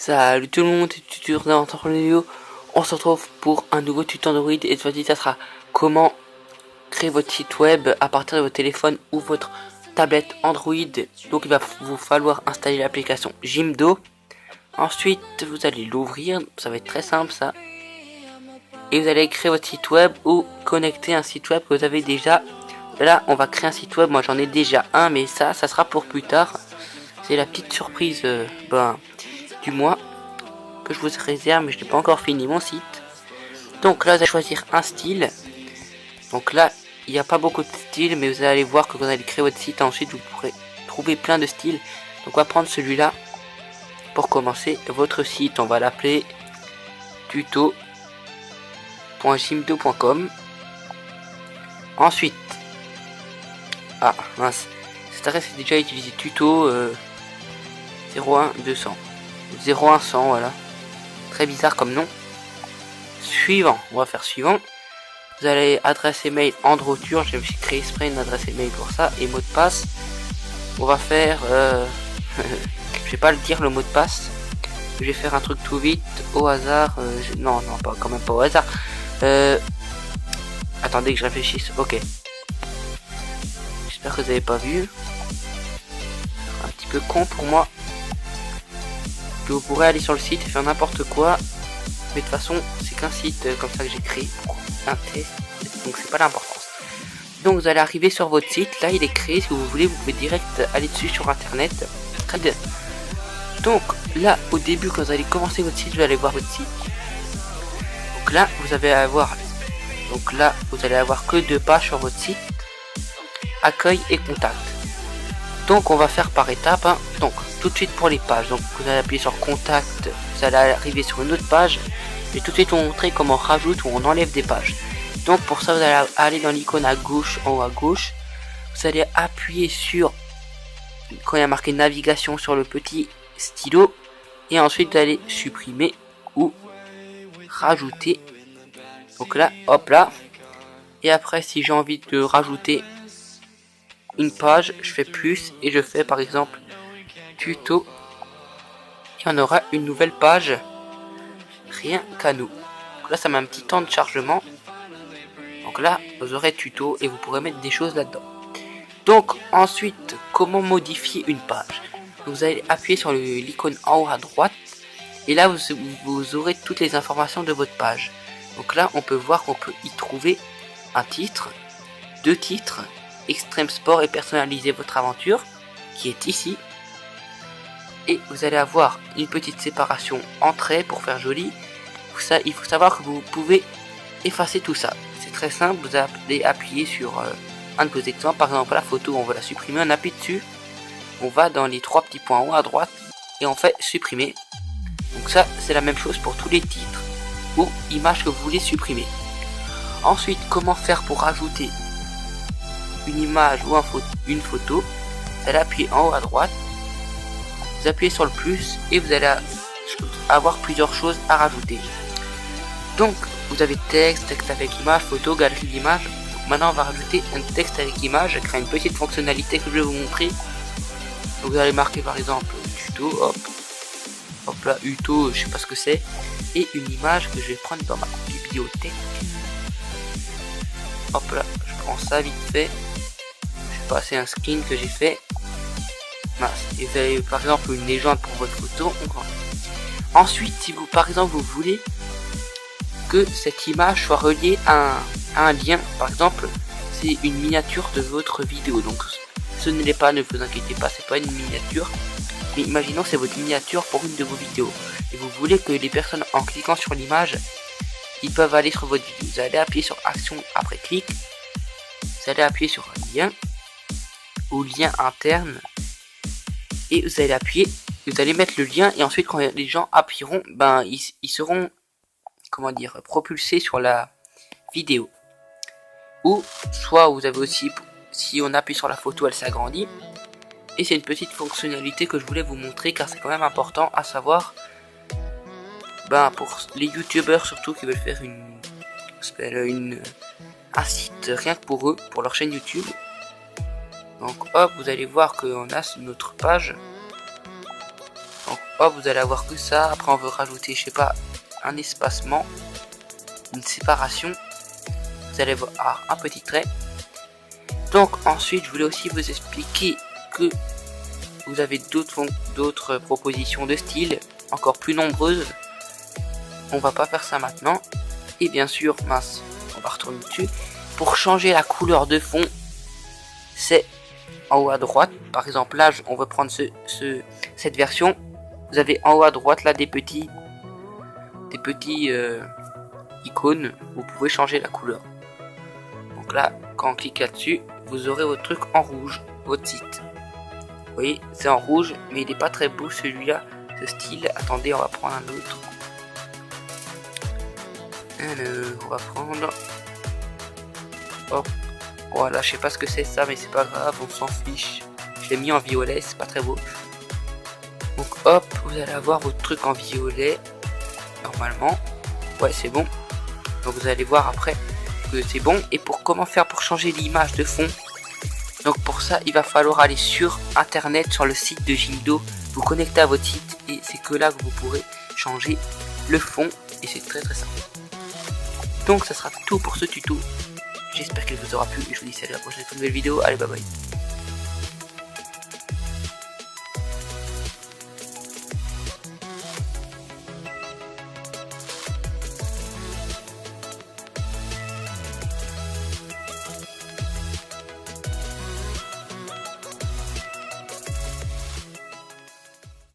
Salut tout le monde, c'est Tutur dans notre vidéo. On se retrouve pour un nouveau tuto Android et cette fois-ci ça sera comment créer votre site web à partir de votre téléphone ou votre tablette Android. Donc il va vous falloir installer l'application Jimdo. Ensuite vous allez l'ouvrir, ça va être très simple ça. Et vous allez créer votre site web ou connecter un site web que vous avez déjà. Là on va créer un site web, moi j'en ai déjà un mais ça sera pour plus tard. C'est la petite surprise du mois que je vous réserve, mais je n'ai pas encore fini mon site. Donc là vous allez choisir un style. Donc là il n'y a pas beaucoup de styles, mais vous allez voir que vous allez créer votre site, ensuite vous pourrez trouver plein de styles. Donc on va prendre celui-là pour commencer votre site. On va l'appeler tuto.jimdo.com. Ensuite, ah mince, cette adresse est déjà utilisée, tuto 01200 0100, voilà, très bizarre comme nom. Suivant, on va faire suivant. Vous allez adresse email Androture, je me suis créé exprès une adresse email pour ça, et mot de passe. On va faire je vais pas le dire le mot de passe, je vais faire un truc tout vite au hasard. Non pas quand même pas au hasard. Attendez que je réfléchisse. Ok, j'espère que vous avez pas vu, un petit peu con pour moi. Vous pourrez aller sur le site et faire n'importe quoi, mais de toute façon c'est qu'un site comme ça que j'ai créé pour un test, donc c'est pas l'importance. Donc vous allez arriver sur votre site, là il est créé, si vous voulez vous pouvez direct aller dessus sur internet. Très bien. Donc là au début quand vous allez commencer votre site, vous allez voir votre site. Donc là vous allez avoir que deux pages sur votre site, accueil et contact. Donc on va faire par étapes, hein. Donc tout de suite pour les pages, donc vous allez appuyer sur contact, vous allez arriver sur une autre page. Je vais tout de suite vous montrer comment on rajoute ou on enlève des pages. Donc pour ça vous allez aller dans l'icône à gauche, en haut à gauche, vous allez appuyer sur, quand il y a marqué navigation, sur le petit stylo, et ensuite vous allez supprimer ou rajouter. Donc là, hop là, et après si j'ai envie de rajouter une page, je fais plus et je fais par exemple tuto, et on aura une nouvelle page rien qu'à nous. Donc là ça met un petit temps de chargement, donc là vous aurez tuto et vous pourrez mettre des choses là dedans. Donc ensuite comment modifier une page, vous allez appuyer sur l'icône en haut à droite et là vous aurez toutes les informations de votre page. Donc là on peut voir qu'on peut y trouver un titre, deux titres, extrême sport et personnaliser votre aventure qui est ici, et vous allez avoir une petite séparation en traits pour faire joli. Ça, il faut savoir que vous pouvez effacer tout ça, c'est très simple. Vous allez appuyer sur un de vos exemples, par exemple la photo, on veut la supprimer, on appuie dessus, on va dans les trois petits points en haut à droite et on fait supprimer. Donc ça c'est la même chose pour tous les titres ou images que vous voulez supprimer. Ensuite comment faire pour rajouter une image ou une photo, vous allez appuyer en haut à droite, vous appuyez sur le plus et vous allez avoir plusieurs choses à rajouter. Donc vous avez texte avec image, photo, galerie d'images. Maintenant on va rajouter un texte avec image, créer une petite fonctionnalité que je vais vous montrer. Donc vous allez marquer par exemple tuto, hop là, uto, je sais pas ce que c'est, et une image que je vais prendre dans ma bibliothèque. Hop là, je prends ça vite fait. C'est un skin que j'ai fait. Et vous avez par exemple une légende pour votre photo. Ensuite si vous par exemple vous voulez que cette image soit reliée à un lien, par exemple c'est une miniature de votre vidéo, donc ce ne l'est pas, ne vous inquiétez pas, c'est pas une miniature, mais imaginons c'est votre miniature pour une de vos vidéos et vous voulez que les personnes en cliquant sur l'image ils peuvent aller sur votre vidéo. Vous allez appuyer sur action après clic, vous allez appuyer sur un lien ou lien interne et vous allez appuyer, vous allez mettre le lien et ensuite quand les gens appuieront, ils seront propulsés sur la vidéo. Ou soit vous avez aussi, si on appuie sur la photo elle s'agrandit, et c'est une petite fonctionnalité que je voulais vous montrer car c'est quand même important à savoir pour les youtubeurs surtout qui veulent faire un site rien que pour eux, pour leur chaîne YouTube. Donc hop, vous allez voir qu'on a notre page. Donc hop, vous allez avoir que ça. Après on veut rajouter, je sais pas, un espacement, une séparation. Vous allez voir un petit trait. Donc ensuite je voulais aussi vous expliquer que vous avez d'autres propositions de style encore plus nombreuses. On va pas faire ça maintenant. Et bien sûr, mince, on va retourner dessus. Pour changer la couleur de fond, c'est en haut à droite. Par exemple là on va prendre cette version. Vous avez en haut à droite là des petits icônes. Vous pouvez changer la couleur. Donc là quand on clique là-dessus, vous aurez votre truc en rouge, votre site. Vous voyez, c'est en rouge, mais il n'est pas très beau celui-là, ce style. Attendez, on va prendre un autre. On va prendre... Hop. Voilà, je sais pas ce que c'est ça, mais c'est pas grave, on s'en fiche. Je l'ai mis en violet, c'est pas très beau. Donc hop, vous allez avoir votre truc en violet. Normalement. Ouais, c'est bon. Donc vous allez voir après que c'est bon. Et pour comment faire pour changer l'image de fond? Donc pour ça, il va falloir aller sur internet, sur le site de Jimdo, vous connecter à votre site et c'est que là que vous pourrez changer le fond et c'est très simple. Donc ça sera tout pour ce tuto. J'espère qu'il vous aura plu et je vous dis salut à la prochaine nouvelle vidéo. Allez, bye bye.